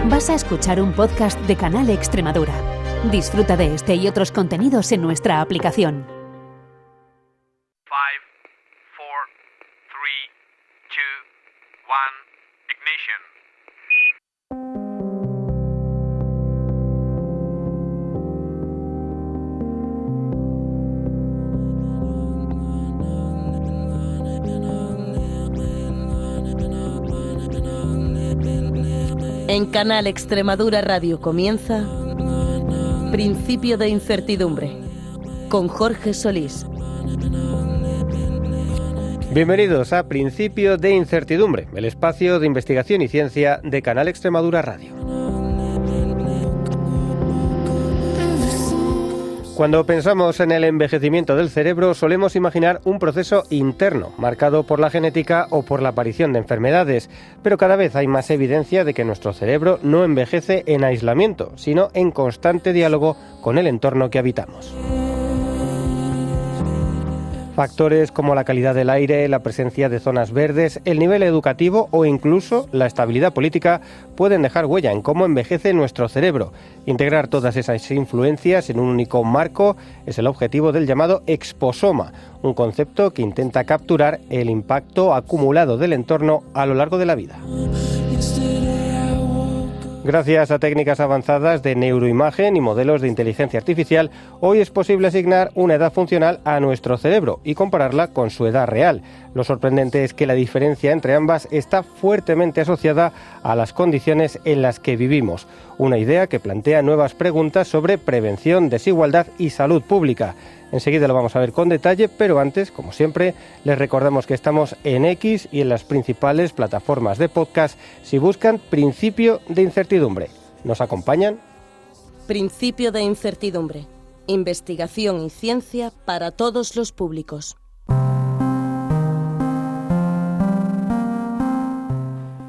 Vas a escuchar un podcast de Canal Extremadura. Disfruta de este y otros contenidos en nuestra aplicación. 5, 4, 3, 2, 1, ignition. En Canal Extremadura Radio comienza Principio de Incertidumbre, con Jorge Solís. Bienvenidos a Principio de Incertidumbre, el espacio de investigación y ciencia de Canal Extremadura Radio. Cuando pensamos en el envejecimiento del cerebro, solemos imaginar un proceso interno, marcado por la genética o por la aparición de enfermedades, pero cada vez hay más evidencia de que nuestro cerebro no envejece en aislamiento, sino en constante diálogo con el entorno que habitamos. Factores como la calidad del aire, la presencia de zonas verdes, el nivel educativo o incluso la estabilidad política pueden dejar huella en cómo envejece nuestro cerebro. Integrar todas esas influencias en un único marco es el objetivo del llamado exposoma, un concepto que intenta capturar el impacto acumulado del entorno a lo largo de la vida. Gracias a técnicas avanzadas de neuroimagen y modelos de inteligencia artificial, hoy es posible asignar una edad funcional a nuestro cerebro y compararla con su edad real. Lo sorprendente es que la diferencia entre ambas está fuertemente asociada a las condiciones en las que vivimos. Una idea que plantea nuevas preguntas sobre prevención, desigualdad y salud pública. Enseguida lo vamos a ver con detalle, pero antes, como siempre, les recordamos que estamos en X y en las principales plataformas de podcast si buscan Principio de Incertidumbre. ¿Nos acompañan? Principio de Incertidumbre. Investigación y ciencia para todos los públicos.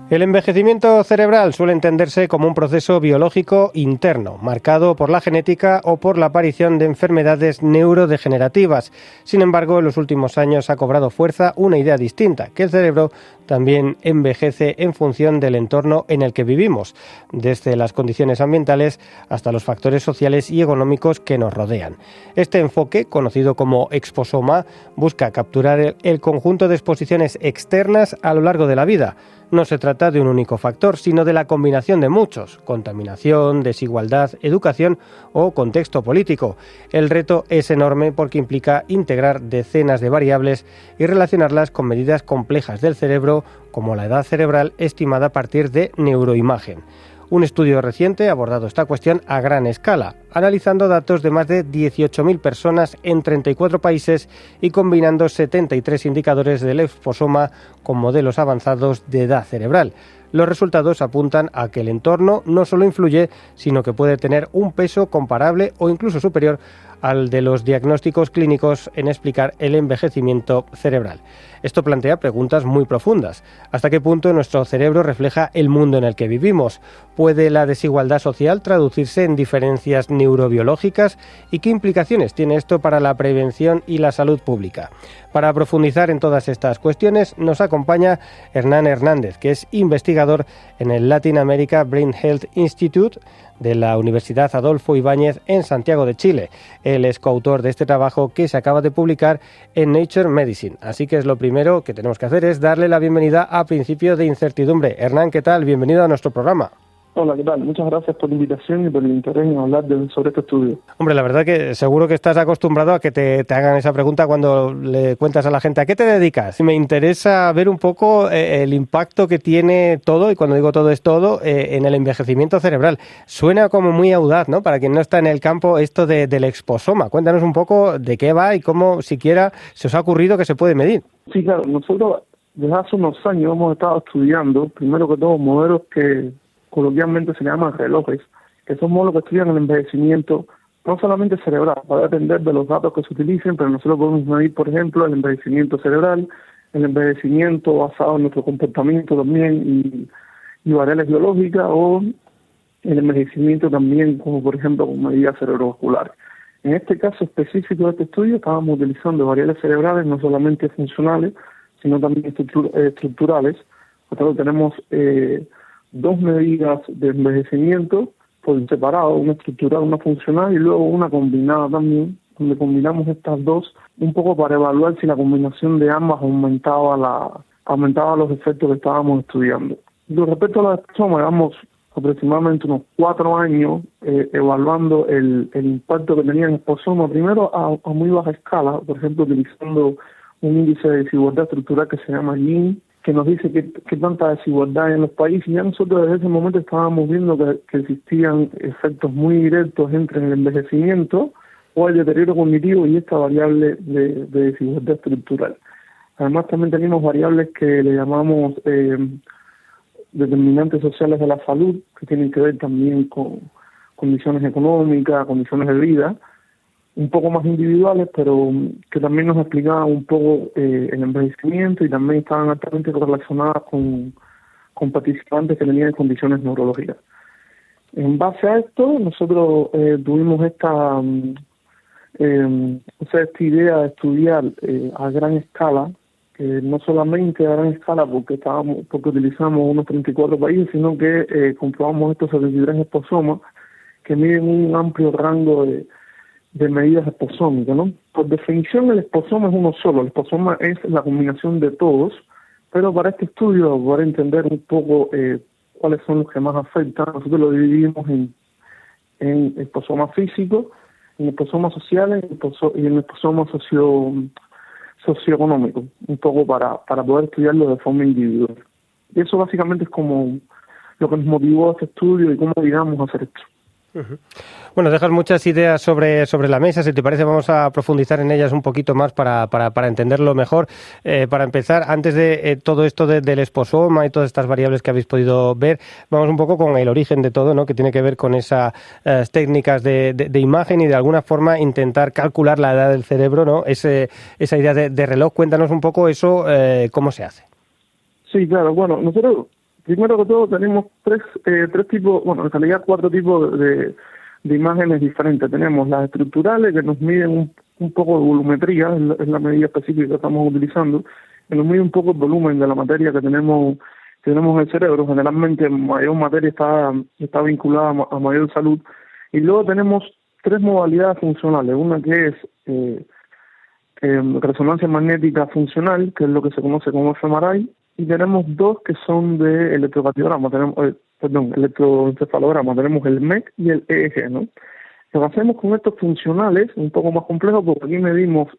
El envejecimiento cerebral suele entenderse como un proceso biológico interno, marcado por la genética o por la aparición de enfermedades neurodegenerativas. Sin embargo, en los últimos años ha cobrado fuerza una idea distinta, que el cerebro también envejece en función del entorno en el que vivimos, desde las condiciones ambientales hasta los factores sociales y económicos que nos rodean. Este enfoque, conocido como exposoma, busca capturar el conjunto de exposiciones externas a lo largo de la vida. No se trata de un único factor, sino de la combinación de muchos: contaminación, desigualdad, educación o contexto político. El reto es enorme porque implica integrar decenas de variables y relacionarlas con medidas complejas del cerebro, como la edad cerebral estimada a partir de neuroimagen. Un estudio reciente ha abordado esta cuestión a gran escala, analizando datos de más de 18.000 personas en 34 países y combinando 73 indicadores del exposoma con modelos avanzados de edad cerebral. Los resultados apuntan a que el entorno no solo influye, sino que puede tener un peso comparable o incluso superior al de los diagnósticos clínicos en explicar el envejecimiento cerebral. Esto plantea preguntas muy profundas. ¿Hasta qué punto nuestro cerebro refleja el mundo en el que vivimos? ¿Puede la desigualdad social traducirse en diferencias neurobiológicas? ¿Y qué implicaciones tiene esto para la prevención y la salud pública? Para profundizar en todas estas cuestiones nos acompaña Hernán Hernández, que es investigador en el Latin America Brain Health Institute de la Universidad Adolfo Ibáñez en Santiago de Chile. Él es coautor de este trabajo que se acaba de publicar en Nature Medicine. Así que lo primero que tenemos que hacer es darle la bienvenida a Principio de Incertidumbre. Hernán, ¿qué tal? Bienvenido a nuestro programa. Hola, ¿qué tal? Muchas gracias por la invitación y por el interés en hablar sobre este estudio. Hombre, la verdad que seguro que estás acostumbrado a que te hagan esa pregunta cuando le cuentas a la gente ¿a qué te dedicas? Me interesa ver un poco el impacto que tiene todo, y cuando digo todo es todo, en el envejecimiento cerebral. Suena como muy audaz, ¿no? Para quien no está en el campo, esto del exposoma. Cuéntanos un poco de qué va y cómo siquiera se os ha ocurrido que se puede medir. Sí, claro. Nosotros desde hace unos años hemos estado estudiando, primero que todo, modelos que coloquialmente se llaman relojes, que son modelos que estudian el envejecimiento no solamente cerebral, va a depender de los datos que se utilicen, pero nosotros podemos medir, por ejemplo, el envejecimiento cerebral, el envejecimiento basado en nuestro comportamiento también y variables biológicas, o el envejecimiento también, como por ejemplo con medidas cerebrovasculares. En este caso específico de este estudio estábamos utilizando variables cerebrales no solamente funcionales, sino también estructurales. Nosotros tenemos 2 medidas de envejecimiento por separado, una estructural, una funcional y luego una combinada también, donde combinamos estas dos un poco para evaluar si la combinación de ambas aumentaba los efectos que estábamos estudiando. Con respecto a la esposoma, llevamos aproximadamente unos 4 años evaluando el impacto que tenía en esposoma, primero a muy baja escala, por ejemplo, utilizando un índice de desigualdad estructural que se llama Gini, que nos dice qué tanta desigualdad hay en los países. Ya nosotros desde ese momento estábamos viendo que existían efectos muy directos entre el envejecimiento o el deterioro cognitivo y esta variable de desigualdad estructural. Además también tenemos variables que le llamamos determinantes sociales de la salud, que tienen que ver también con condiciones económicas, condiciones de vida, un poco más individuales, pero que también nos explicaban un poco el envejecimiento y también estaban altamente correlacionadas con participantes que tenían condiciones neurológicas. En base a esto, nosotros tuvimos esta idea de estudiar a gran escala, no solamente a gran escala porque utilizamos unos 34 países, sino que comprobamos estos 73 esposomas que miden un amplio rango de medidas esposómicas, ¿no? Por definición, el esposoma es uno solo. El esposoma es la combinación de todos, pero para este estudio, para entender un poco cuáles son los que más afectan, nosotros lo dividimos en esposomas físicos, en esposomas sociales y en esposomas socioeconómicos, un poco para poder estudiarlo de forma individual. Y eso básicamente es como lo que nos motivó a este estudio y cómo llegamos a hacer esto. Bueno, dejas muchas ideas sobre la mesa. Si te parece, vamos a profundizar en ellas un poquito más para entenderlo mejor. Para empezar, antes de todo esto del esposoma y todas estas variables que habéis podido ver, vamos un poco con el origen de todo, ¿no? Que tiene que ver con esas técnicas de imagen y de alguna forma intentar calcular la edad del cerebro, ¿no? Esa idea de reloj. Cuéntanos un poco eso, cómo se hace. Sí, claro. Bueno, nosotros primero que todo tenemos tres tipos, bueno, en realidad 4 tipos de imágenes diferentes. Tenemos las estructurales, que nos miden un poco de volumetría, es la medida específica que estamos utilizando, que nos mide un poco el volumen de la materia que tenemos en el cerebro. Generalmente mayor materia está vinculada a mayor salud. Y luego tenemos 3 modalidades funcionales, una que es resonancia magnética funcional, que es lo que se conoce como fMRI, y tenemos 2 que son de electrocardiograma, electroencefalograma, tenemos el MEC y el EEG, ¿no? Lo que hacemos con estos funcionales, un poco más complejo, porque aquí medimos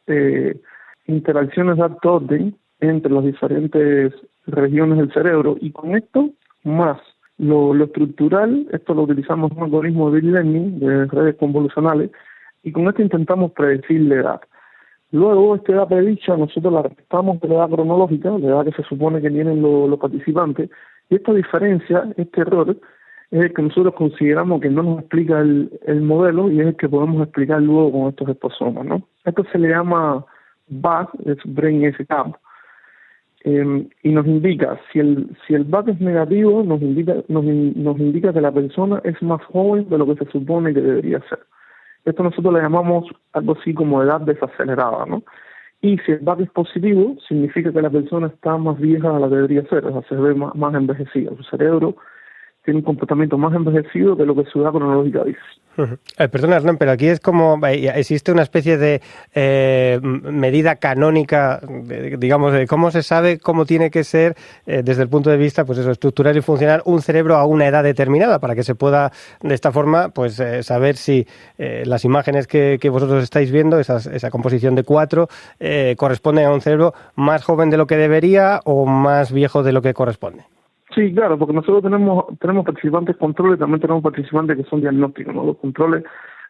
interacciones de alto orden entre las diferentes regiones del cerebro, y con esto, más lo estructural, esto lo utilizamos en un algoritmo de deep learning, de redes convolucionales, y con esto intentamos predecir la edad. Luego, esta edad predicha, nosotros la restamos de la edad cronológica, la edad que se supone que tienen los participantes, y esta diferencia, este error, es el que nosotros consideramos que no nos explica el modelo y es el que podemos explicar luego con estos esposomas, ¿no? Esto se le llama BAC, es Brain Age Gap, y nos indica, si el BAC es negativo, nos indica que la persona es más joven de lo que se supone que debería ser. Esto nosotros le llamamos algo así como edad desacelerada, ¿no? Y si el BAC es positivo, significa que la persona está más vieja de la que debería ser, o sea, se ve más envejecida. Su cerebro tiene un comportamiento más envejecido de lo que su edad cronológica dice. Perdona, Hernán, pero aquí es como, existe una especie de medida canónica, digamos, de cómo se sabe cómo tiene que ser desde el punto de vista, pues eso, estructural y funcional, un cerebro a una edad determinada, para que se pueda, de esta forma, pues saber si las imágenes que vosotros estáis viendo, esa composición de 4, corresponden a un cerebro más joven de lo que debería o más viejo de lo que corresponde. Sí, claro, porque nosotros tenemos participantes controles y también tenemos participantes que son diagnósticos, ¿no? Los controles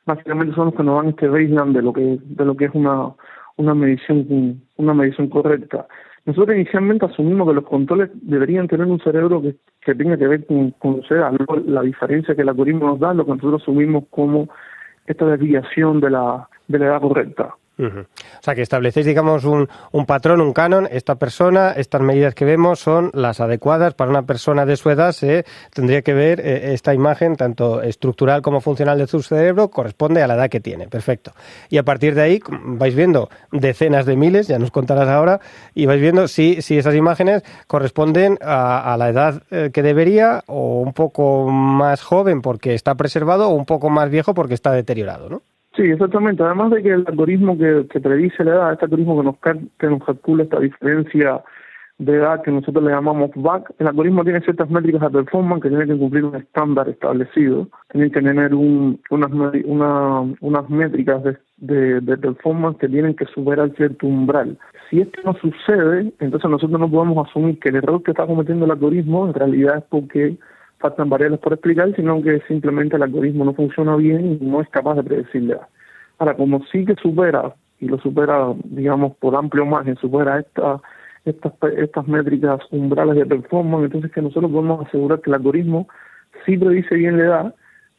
básicamente son los que nos dan este baseline de lo que es una medición correcta. Nosotros inicialmente asumimos que los controles deberían tener un cerebro que tenga que ver con su edad. Luego, la diferencia que el algoritmo nos da, lo que nosotros asumimos como esta desviación de la edad correcta. Uh-huh. O sea, que establecéis, digamos, un patrón, un canon. Esta persona, estas medidas que vemos son las adecuadas para una persona de su edad. Tendría que ver esta imagen, tanto estructural como funcional de su cerebro, corresponde a la edad que tiene. Perfecto. Y a partir de ahí vais viendo decenas de miles, ya nos contarás ahora, y vais viendo si esas imágenes corresponden a la edad que debería, o un poco más joven porque está preservado, o un poco más viejo porque está deteriorado, ¿no? Sí, exactamente. Además de que el algoritmo que predice la edad, este algoritmo que nos calcula esta diferencia de edad que nosotros le llamamos VAC, el algoritmo tiene ciertas métricas de performance que tienen que cumplir un estándar establecido, tienen que tener unas métricas de performance que tienen que superar cierto umbral. Si esto no sucede, entonces nosotros no podemos asumir que el error que está cometiendo el algoritmo en realidad es porque faltan variables por explicar, sino que simplemente el algoritmo no funciona bien y no es capaz de predecir la edad. Ahora, como sí que supera, y lo supera, digamos, por amplio margen, supera estas métricas umbrales de performance, entonces que nosotros podemos asegurar que el algoritmo sí predice bien la edad,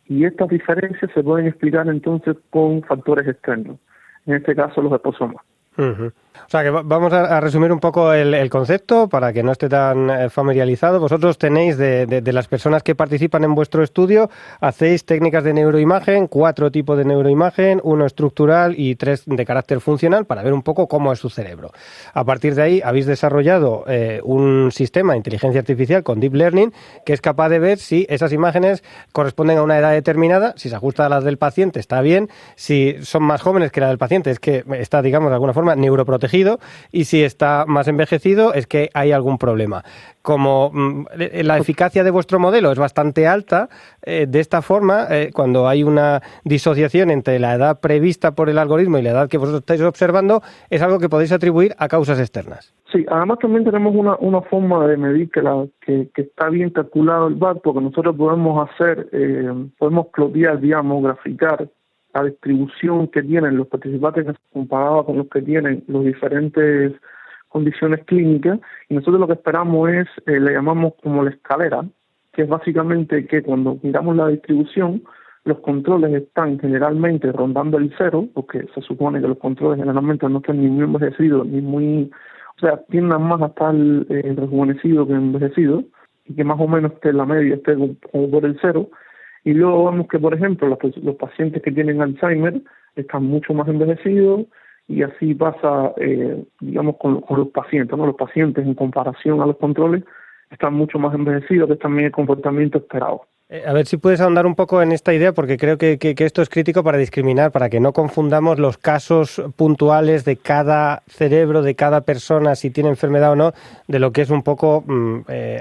y estas diferencias se pueden explicar entonces con factores externos, en este caso los exposomas. Uh-huh. O sea que vamos a resumir un poco el concepto para que no esté tan familiarizado. Vosotros tenéis de las personas que participan en vuestro estudio, hacéis técnicas de neuroimagen, 4 tipos de neuroimagen, 1 estructural y 3 de carácter funcional, para ver un poco cómo es su cerebro. A partir de ahí habéis desarrollado un sistema de inteligencia artificial con Deep Learning que es capaz de ver si esas imágenes corresponden a una edad determinada, si se ajusta a las del paciente está bien, si son más jóvenes que la del paciente es que está, digamos, de alguna forma neuroprotegido, y si está más envejecido es que hay algún problema. Como la eficacia de vuestro modelo es bastante alta, de esta forma, cuando hay una disociación entre la edad prevista por el algoritmo y la edad que vosotros estáis observando, es algo que podéis atribuir a causas externas. Sí, además también tenemos una forma de medir que está bien calculado el VAC, porque nosotros podemos plotear, digamos, graficar la distribución que tienen los participantes comparada con los que tienen las diferentes condiciones clínicas, y nosotros lo que esperamos es, le llamamos como la escalera, que es básicamente que cuando miramos la distribución, los controles están generalmente rondando el 0, porque se supone que los controles generalmente no están ni muy envejecidos, ni muy, o sea, tienden más a estar rejuvenecidos que envejecidos, y que más o menos esté en la media, esté como por el 0. Y luego vemos que, por ejemplo, los pacientes que tienen Alzheimer están mucho más envejecidos, y así pasa, digamos, con los pacientes, ¿no? Los pacientes, en comparación a los controles, están mucho más envejecidos, que es también el comportamiento esperado. A ver si puedes ahondar un poco en esta idea, porque creo que esto es crítico para discriminar, para que no confundamos los casos puntuales de cada cerebro, de cada persona, si tiene enfermedad o no, de lo que es un poco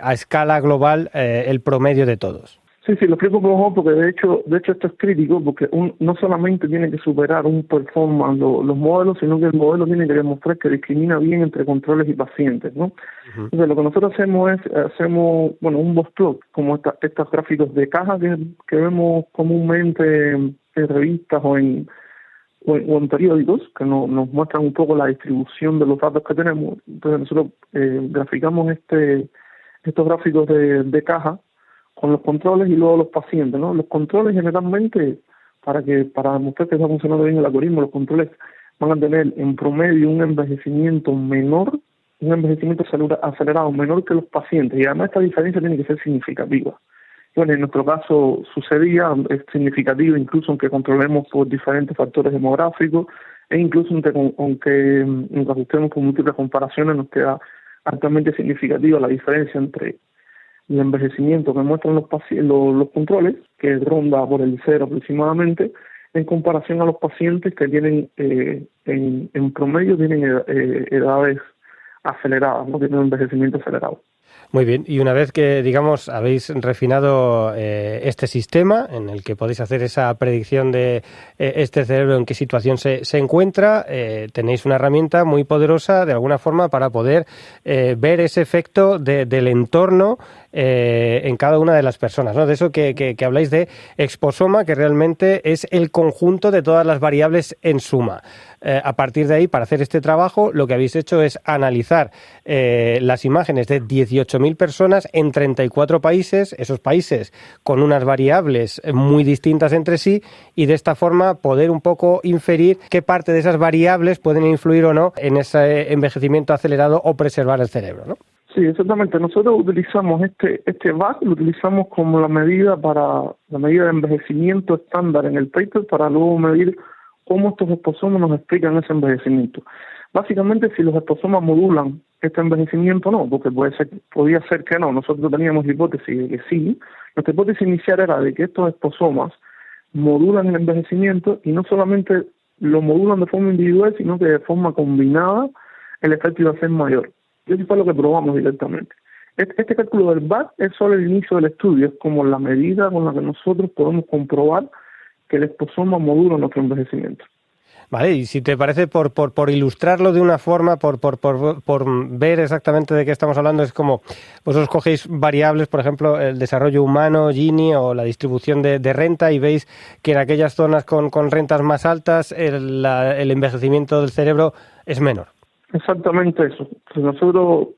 a escala global el promedio de todos. Sí, lo explico mejor porque de hecho esto es crítico, porque no solamente tiene que superar un performance los modelos, sino que el modelo tiene que demostrar que discrimina bien entre controles y pacientes, ¿no? Uh-huh. Entonces lo que nosotros hacemos es un box plot, como estos gráficos de caja que vemos comúnmente en revistas o en periódicos, que nos muestran un poco la distribución de los datos que tenemos. Entonces nosotros graficamos estos gráficos de caja con los controles y luego los pacientes, ¿no? Los controles generalmente, para demostrar que está funcionando bien el algoritmo, los controles van a tener en promedio un envejecimiento acelerado menor que los pacientes, y además esta diferencia tiene que ser significativa. Bueno, en nuestro caso sucedía, es significativo incluso aunque controlemos por diferentes factores demográficos, e incluso aunque nos ajustemos con múltiples comparaciones, nos queda altamente significativa la diferencia entre el envejecimiento que muestran los controles, que ronda por el 0 aproximadamente, en comparación a los pacientes que tienen, en promedio, tienen edades aceleradas, no tienen envejecimiento acelerado. Muy bien, y una vez que, digamos, habéis refinado este sistema en el que podéis hacer esa predicción de este cerebro en qué situación se encuentra, tenéis una herramienta muy poderosa, de alguna forma, para poder ver ese efecto del entorno en cada una de las personas, ¿no? De eso que habláis de exposoma, que realmente es el conjunto de todas las variables en suma. A partir de ahí, para hacer este trabajo, lo que habéis hecho es analizar las imágenes de 18.000 18.000 personas en 34 países, esos países con unas variables muy distintas entre sí, y de esta forma poder un poco inferir qué parte de esas variables pueden influir o no en ese envejecimiento acelerado o preservar el cerebro, ¿no? Sí, exactamente. Nosotros utilizamos este VAC, lo utilizamos como la medida de envejecimiento estándar en el paper para luego medir cómo estos exposomas nos explican ese envejecimiento. Básicamente, si los exposomas modulan este envejecimiento, no, porque podía ser que no. Nosotros teníamos la hipótesis de que sí. Nuestra hipótesis inicial era de que estos exposomas modulan el envejecimiento y no solamente lo modulan de forma individual, sino que de forma combinada el efecto iba a ser mayor. Y eso fue lo que probamos directamente. Este cálculo del VAC es solo el inicio del estudio, es como la medida con la que nosotros podemos comprobar que el exposoma modula nuestro envejecimiento. Vale, y si te parece, por ilustrarlo de una forma, por ver exactamente de qué estamos hablando, es como vosotros cogéis variables, por ejemplo, el desarrollo humano, Gini, o la distribución de renta, y veis que en aquellas zonas con rentas más altas el envejecimiento del cerebro es menor. Exactamente eso. Nosotros,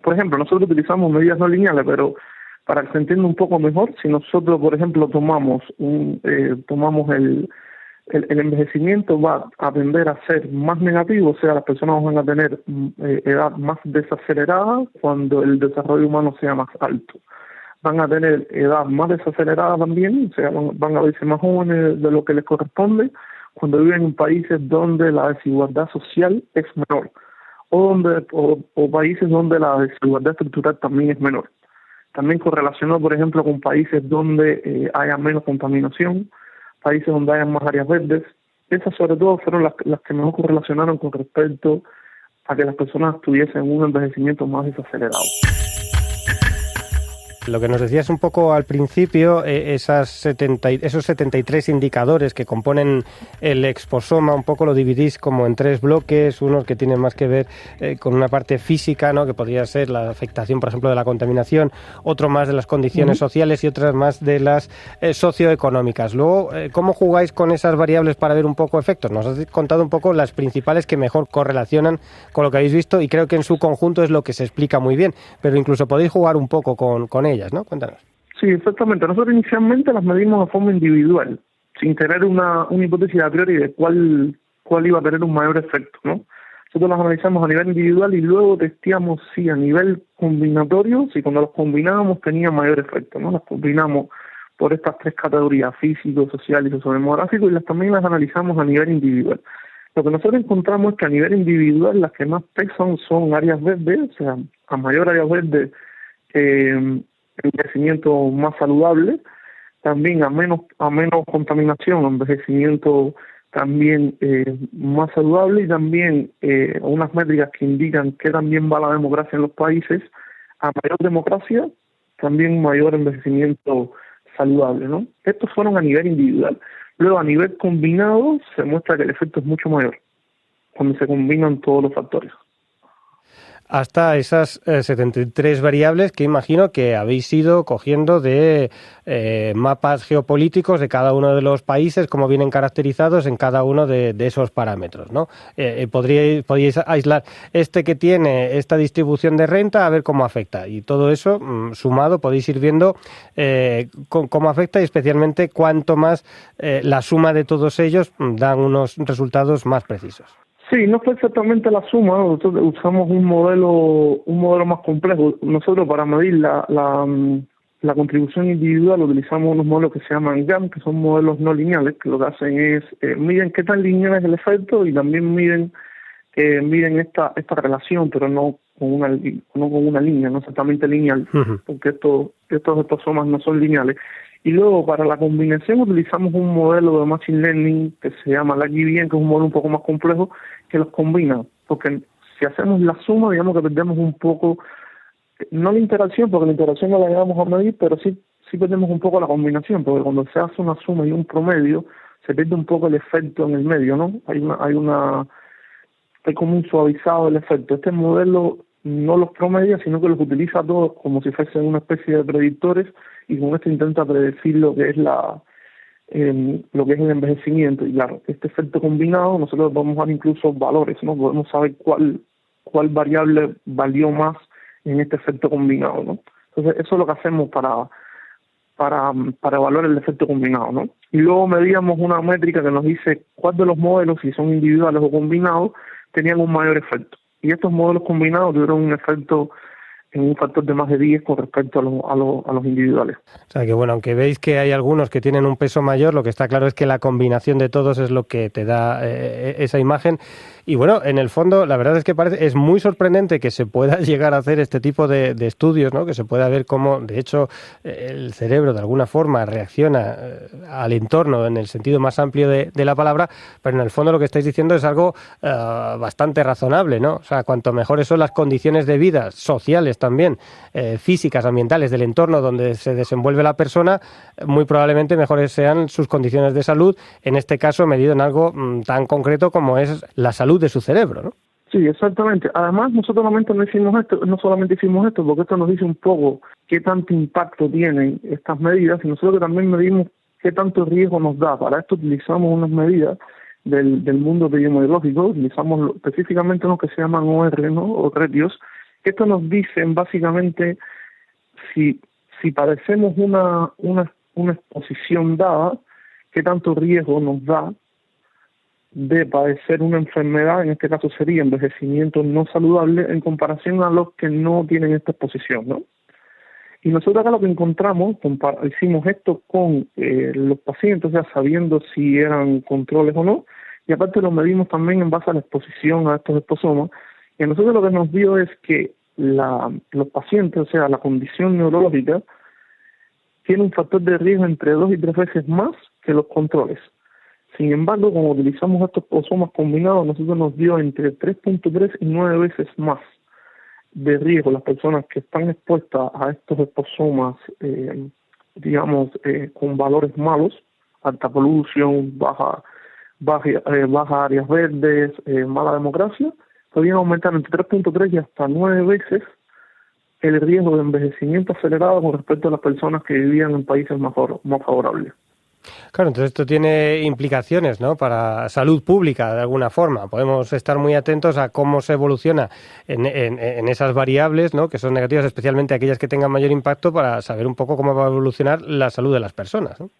por ejemplo, utilizamos medidas no lineales, pero para que se entienda un poco mejor, si nosotros, por ejemplo, tomamos el envejecimiento va a tender a ser más negativo, o sea, las personas van a tener edad más desacelerada cuando el desarrollo humano sea más alto. Van a tener edad más desacelerada también, o sea, van a verse más jóvenes de lo que les corresponde cuando viven en países donde la desigualdad social es menor, o países donde la desigualdad estructural también es menor. También correlacionado, por ejemplo, con países donde haya menos contaminación, países donde haya más áreas verdes. Esas sobre todo fueron las que mejor correlacionaron con respecto a que las personas tuviesen un envejecimiento más desacelerado. Lo que nos decías un poco al principio, esos 73 indicadores que componen el exposoma, un poco lo dividís como en 3 bloques, unos que tienen más que ver con una parte física, ¿no?, que podría ser la afectación, por ejemplo, de la contaminación, otro más de las condiciones sociales y otras más de las socioeconómicas. Luego, ¿cómo jugáis con esas variables para ver un poco efectos? Nos has contado un poco las principales que mejor correlacionan con lo que habéis visto, y creo que en su conjunto es lo que se explica muy bien, pero incluso podéis jugar un poco con ellas, ¿no? Cuéntanos. Sí, exactamente. Nosotros inicialmente las medimos de forma individual, sin tener una hipótesis a priori de cuál iba a tener un mayor efecto, ¿no? Nosotros las analizamos a nivel individual y luego testeamos si a nivel combinatorio, si cuando los combinábamos tenía mayor efecto, ¿no? Las combinamos por estas 3 categorías, físico, social y sociodemográfico, y también las analizamos a nivel individual. Lo que nosotros encontramos es que a nivel individual las que más pesan son áreas verdes, o sea, a mayor área verde envejecimiento más saludable, también a menos contaminación, envejecimiento también más saludable, y también unas métricas que indican que también va la democracia en los países. A mayor democracia, también mayor envejecimiento saludable, ¿no? Estos fueron a nivel individual. Luego, a nivel combinado, se muestra que el efecto es mucho mayor cuando se combinan todos los factores. Hasta esas 73 variables que imagino que habéis ido cogiendo de mapas geopolíticos de cada uno de los países, como vienen caracterizados en cada uno de esos parámetros, ¿no? Podríais aislar este que tiene esta distribución de renta, a ver cómo afecta, y todo eso sumado podéis ir viendo cómo afecta, y especialmente cuánto más la suma de todos ellos dan unos resultados más precisos. Sí, no fue exactamente la suma, ¿no? Nosotros usamos un modelo más complejo. Nosotros, para medir la contribución individual, utilizamos unos modelos que se llaman GAN, que son modelos no lineales, que lo que hacen es miden qué tan lineal es el efecto, y también miden esta relación, pero no con una línea, no exactamente lineal, porque estos exposomas no son lineales. Y luego, para la combinación, utilizamos un modelo de Machine Learning que se llama LagGBN, que es un modelo un poco más complejo, que los combina. Porque si hacemos la suma, digamos que perdemos un poco, no la interacción, porque la interacción no la llegamos a medir, pero sí perdemos un poco la combinación, porque cuando se hace una suma y un promedio, se pierde un poco el efecto en el medio, ¿no? Hay como un suavizado del efecto. Este modelo no los promedia, sino que los utiliza todos como si fuesen una especie de predictores, y con esto intenta predecir lo que es el envejecimiento. Y claro, este efecto combinado nosotros podemos dar incluso valores, ¿no? Podemos saber cuál variable valió más en este efecto combinado, ¿no? Entonces, eso es lo que hacemos para evaluar el efecto combinado, ¿no? Y luego medíamos una métrica que nos dice cuál de los modelos, si son individuales o combinados, tenían un mayor efecto. Y estos modelos combinados tuvieron un efecto en un factor de más de 10 con respecto a los individuales. O sea que bueno, aunque veis que hay algunos que tienen un peso mayor, lo que está claro es que la combinación de todos es lo que te da esa imagen. Y bueno, en el fondo, la verdad es que es muy sorprendente que se pueda llegar a hacer este tipo de estudios, ¿no? Que se pueda ver cómo, de hecho, el cerebro de alguna forma reacciona al entorno en el sentido más amplio de la palabra, pero en el fondo lo que estáis diciendo es algo bastante razonable, ¿no? O sea, cuanto mejores son las condiciones de vida, sociales también, físicas, ambientales, del entorno donde se desenvuelve la persona, muy probablemente mejores sean sus condiciones de salud, en este caso medido en algo tan concreto como es la salud de su cerebro, ¿no? Sí, exactamente. Además, nosotros no solamente hicimos esto, porque esto nos dice un poco qué tanto impacto tienen estas medidas, y nosotros también medimos qué tanto riesgo nos da. Para esto utilizamos unas medidas del mundo epidemiológico, utilizamos específicamente lo que se llaman OR, ¿no? O ratios, que esto nos dicen básicamente si padecemos una exposición dada, qué tanto riesgo nos da de padecer una enfermedad, en este caso sería envejecimiento no saludable, en comparación a los que no tienen esta exposición, ¿no? Y nosotros acá lo que encontramos, hicimos esto con los pacientes, ya sabiendo si eran controles o no, y aparte lo medimos también en base a la exposición a estos exposomas, y a nosotros lo que nos dio es que los pacientes, o sea, la condición neurológica, tiene un factor de riesgo entre 2 y 3 veces más que los controles. Sin embargo, como utilizamos estos exposomas combinados, nosotros nos dio entre 3.3 y 9 veces más de riesgo las personas que están expuestas a estos exposomas, con valores malos, alta polución, baja áreas verdes, mala democracia, podían aumentar entre 3.3 y hasta 9 veces el riesgo de envejecimiento acelerado con respecto a las personas que vivían en países más favorables. Claro, entonces esto tiene implicaciones, ¿no? Para salud pública, de alguna forma. Podemos estar muy atentos a cómo se evoluciona en esas variables, ¿no? Que son negativas, especialmente aquellas que tengan mayor impacto, para saber un poco cómo va a evolucionar la salud de las personas, ¿no?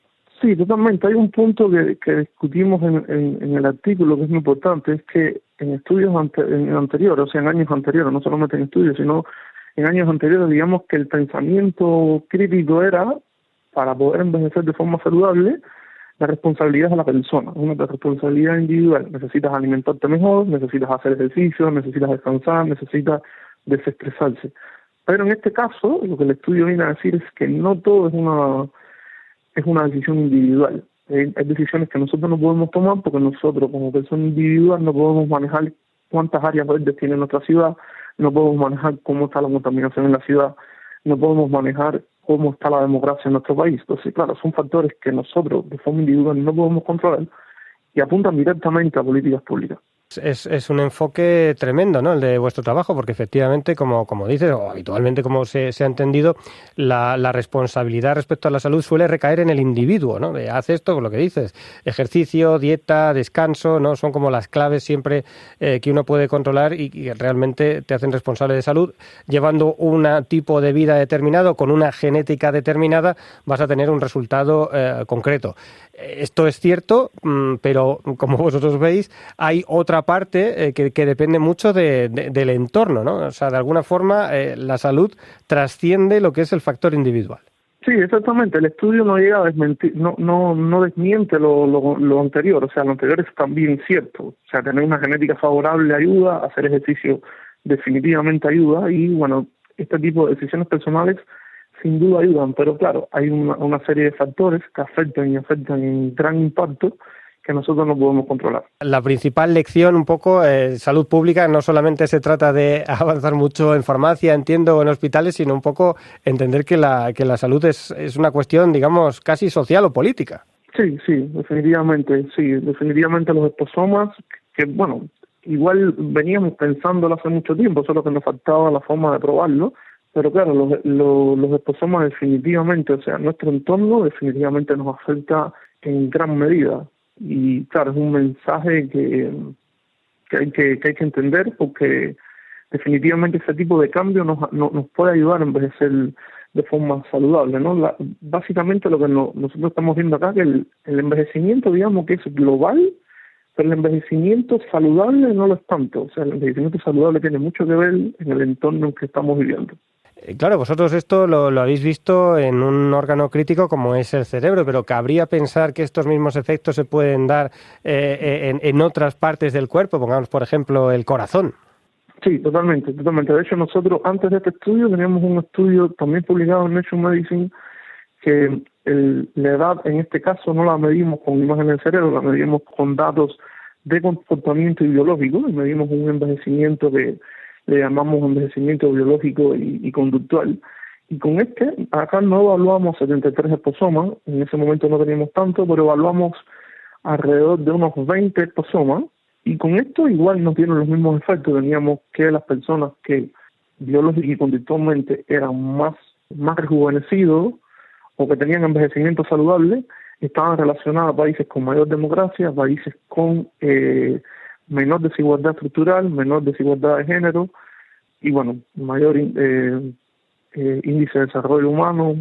Sí, totalmente. Hay un punto que discutimos en el artículo que es muy importante, es que en estudios anteriores, o sea, en años anteriores, no solamente en estudios, sino en años anteriores, digamos que el pensamiento crítico era, para poder envejecer de forma saludable, la responsabilidad de la persona, una responsabilidad individual. Necesitas alimentarte mejor, necesitas hacer ejercicio, necesitas descansar, necesitas desestresarse. Pero en este caso, lo que el estudio viene a decir es que no todo es una decisión individual. Hay decisiones que nosotros no podemos tomar porque nosotros, como persona individual, no podemos manejar cuántas áreas verdes tiene nuestra ciudad, no podemos manejar cómo está la contaminación en la ciudad, no podemos manejar cómo está la democracia en nuestro país. Entonces, claro, son factores que nosotros, de forma individual, no podemos controlar y apuntan directamente a políticas públicas. Es un enfoque tremendo, ¿no? El de vuestro trabajo, porque efectivamente, como dices, o habitualmente como se ha entendido, la responsabilidad respecto a la salud suele recaer en el individuo, ¿no? Haz esto, lo que dices, ejercicio, dieta, descanso, ¿no? Son como las claves siempre que uno puede controlar y realmente te hacen responsable de salud. Llevando un tipo de vida determinado, con una genética determinada, vas a tener un resultado concreto. Esto es cierto, pero como vosotros veis, hay otra parte que depende mucho del entorno, ¿no? O sea, de alguna forma la salud trasciende lo que es el factor individual. Sí, exactamente. El estudio no llega a desmentir, no desmiente lo anterior. O sea, lo anterior es también cierto. O sea, tener una genética favorable ayuda, hacer ejercicio definitivamente ayuda y, bueno, este tipo de decisiones personales sin duda ayudan, pero claro, hay una serie de factores que afectan en gran impacto que nosotros no podemos controlar. La principal lección, un poco, salud pública, no solamente se trata de avanzar mucho en farmacia, entiendo, o en hospitales, sino un poco entender que la salud es una cuestión, digamos, casi social o política. Sí, definitivamente los exposomas, que bueno, igual veníamos pensándolo hace mucho tiempo, solo que nos faltaba la forma de probarlo. Pero claro, los exposomas definitivamente, o sea, nuestro entorno definitivamente nos afecta en gran medida. Y claro, es un mensaje que hay que entender porque definitivamente ese tipo de cambio nos puede ayudar a envejecer de forma saludable, ¿no? Básicamente lo que nosotros estamos viendo acá, que el envejecimiento, digamos, que es global, pero el envejecimiento saludable no lo es tanto. O sea, el envejecimiento saludable tiene mucho que ver en el entorno en que estamos viviendo. Claro, vosotros esto lo habéis visto en un órgano crítico como es el cerebro, pero cabría pensar que estos mismos efectos se pueden dar en otras partes del cuerpo, pongamos por ejemplo el corazón. Sí, totalmente. De hecho, nosotros antes de este estudio teníamos un estudio también publicado en Nature Medicine que la edad en este caso no la medimos con imagen del cerebro, la medimos con datos de comportamiento y biológico, y medimos un envejecimiento que le llamamos envejecimiento biológico y conductual. Y con acá no evaluamos 73 esposomas, en ese momento no teníamos tanto, pero evaluamos alrededor de unos 20 esposomas, y con esto igual nos dieron los mismos efectos. Teníamos que las personas que biológica y conductualmente eran más rejuvenecidos o que tenían envejecimiento saludable, estaban relacionadas a países con mayor democracia, países con menor desigualdad estructural, menor desigualdad de género y bueno, mayor índice de desarrollo humano,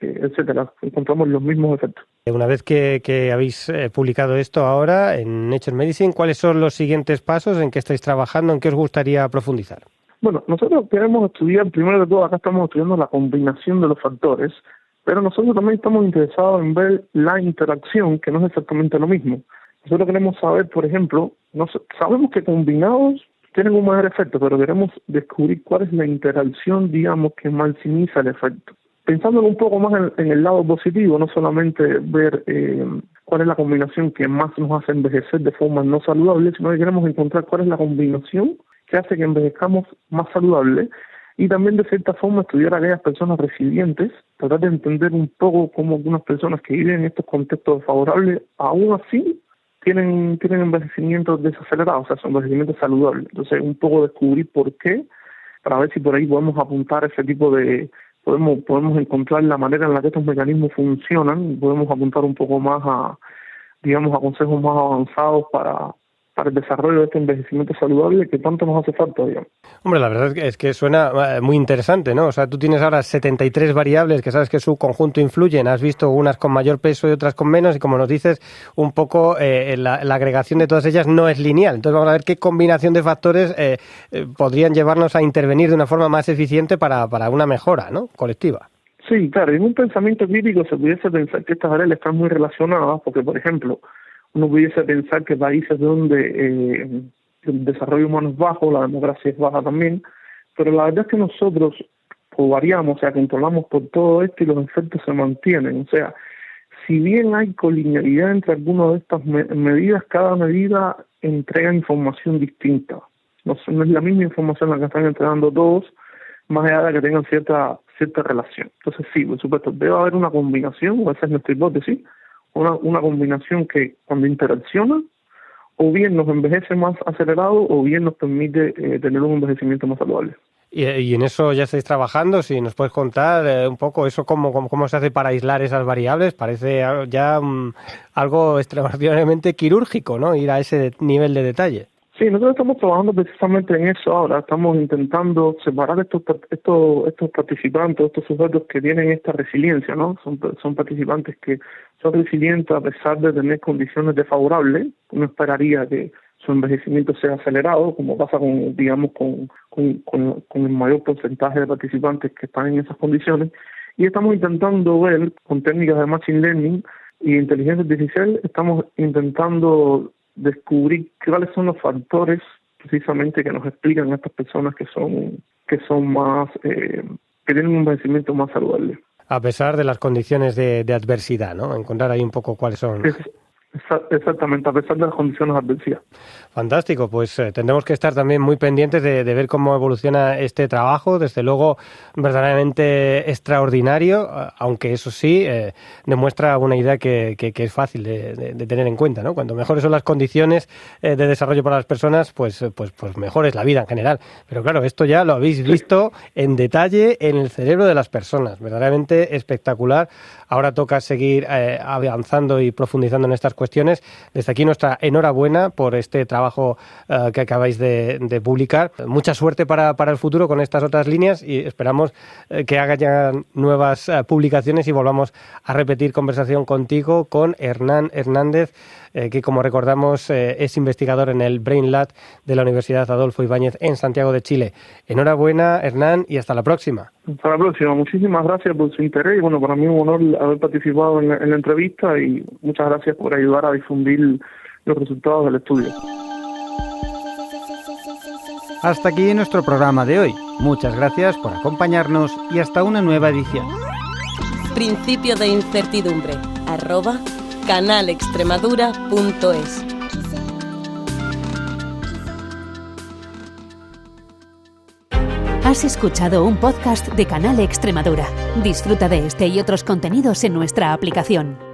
etcétera. Encontramos los mismos efectos. Una vez que habéis publicado esto ahora en Nature Medicine, ¿cuáles son los siguientes pasos? ¿En qué estáis trabajando? ¿En qué os gustaría profundizar? Bueno, nosotros queremos estudiar, primero de todo, acá estamos estudiando la combinación de los factores, pero nosotros también estamos interesados en ver la interacción, que no es exactamente lo mismo. Nosotros queremos saber, por ejemplo, sabemos que combinados tienen un mayor efecto, pero queremos descubrir cuál es la interacción, digamos, que maximiza el efecto. Pensándolo un poco más en el lado positivo, no solamente ver cuál es la combinación que más nos hace envejecer de forma no saludable, sino que queremos encontrar cuál es la combinación que hace que envejezcamos más saludable y también de cierta forma estudiar a aquellas personas resilientes, tratar de entender un poco cómo algunas personas que viven en estos contextos favorables, aún así tienen envejecimientos desacelerados, o sea, son envejecimientos saludables. Entonces, un poco descubrir por qué, para ver si por ahí podemos apuntar ese tipo de... Podemos encontrar la manera en la que estos mecanismos funcionan, podemos apuntar un poco más a consejos más avanzados para el desarrollo de este envejecimiento saludable que tanto nos hace falta, digamos. Hombre, la verdad es que suena muy interesante, ¿no? O sea, tú tienes ahora 73 variables que sabes que su conjunto influyen, has visto unas con mayor peso y otras con menos, y como nos dices, un poco la agregación de todas ellas no es lineal. Entonces vamos a ver qué combinación de factores podrían llevarnos a intervenir de una forma más eficiente para una mejora, ¿no?, colectiva. Sí, claro, en un pensamiento crítico se pudiese pensar que estas variables están muy relacionadas, porque, por ejemplo, uno pudiese pensar que países donde el desarrollo humano es bajo, la democracia es baja también, pero la verdad es que nosotros variamos, o sea, controlamos por todo esto y los efectos se mantienen. O sea, si bien hay colinealidad entre algunas de estas medidas, cada medida entrega información distinta. No es la misma información la que están entregando todos, más allá de que tengan cierta relación. Entonces sí, por supuesto, debe haber una combinación, o esa es nuestra hipótesis, una combinación que cuando interacciona o bien nos envejece más acelerado o bien nos permite tener un envejecimiento más saludable. Y en eso ya estáis trabajando. Si nos puedes contar un poco eso, cómo se hace para aislar esas variables. Parece ya algo extraordinariamente quirúrgico, ¿no?, ir a ese nivel de detalle. Sí, nosotros estamos trabajando precisamente en eso ahora. Estamos intentando separar estos participantes, estos sujetos que tienen esta resiliencia, ¿no? Son participantes que son resilientes a pesar de tener condiciones desfavorables. Uno esperaría que su envejecimiento sea acelerado, como pasa con el mayor porcentaje de participantes que están en esas condiciones. Y estamos intentando ver, con técnicas de Machine Learning y inteligencia artificial, estamos intentando descubrir cuáles son los factores precisamente que nos explican a estas personas que son más que tienen un envejecimiento más saludable. A pesar de las condiciones de adversidad, ¿no? Encontrar ahí un poco cuáles son. Exactamente, a pesar de las condiciones adversas. Fantástico, pues tendremos que estar también muy pendientes de ver cómo evoluciona este trabajo, desde luego verdaderamente extraordinario, aunque eso sí demuestra una idea que es fácil de tener en cuenta, ¿no? Cuanto mejores son las condiciones de desarrollo para las personas, pues mejor es la vida en general. Pero claro, esto ya lo habéis visto en detalle en el cerebro de las personas, verdaderamente espectacular. Ahora toca seguir avanzando y profundizando en estas cuestiones cuestiones. Desde aquí nuestra enhorabuena por este trabajo que acabáis de publicar. Mucha suerte para el futuro con estas otras líneas y esperamos que haya nuevas publicaciones y volvamos a repetir conversación contigo, con Hernán Hernández, que como recordamos es investigador en el Brain Lab de la Universidad Adolfo Ibáñez en Santiago de Chile. Enhorabuena, Hernán, y hasta la próxima. Hasta la próxima. Muchísimas gracias por su interés y bueno, para mí es un honor haber participado en la entrevista y muchas gracias por ayudar a difundir los resultados del estudio. Hasta aquí nuestro programa de hoy. Muchas gracias por acompañarnos y hasta una nueva edición. Principio de incertidumbre, @canalextremadura.es. Has escuchado un podcast de Canal Extremadura. Disfruta de este y otros contenidos en nuestra aplicación.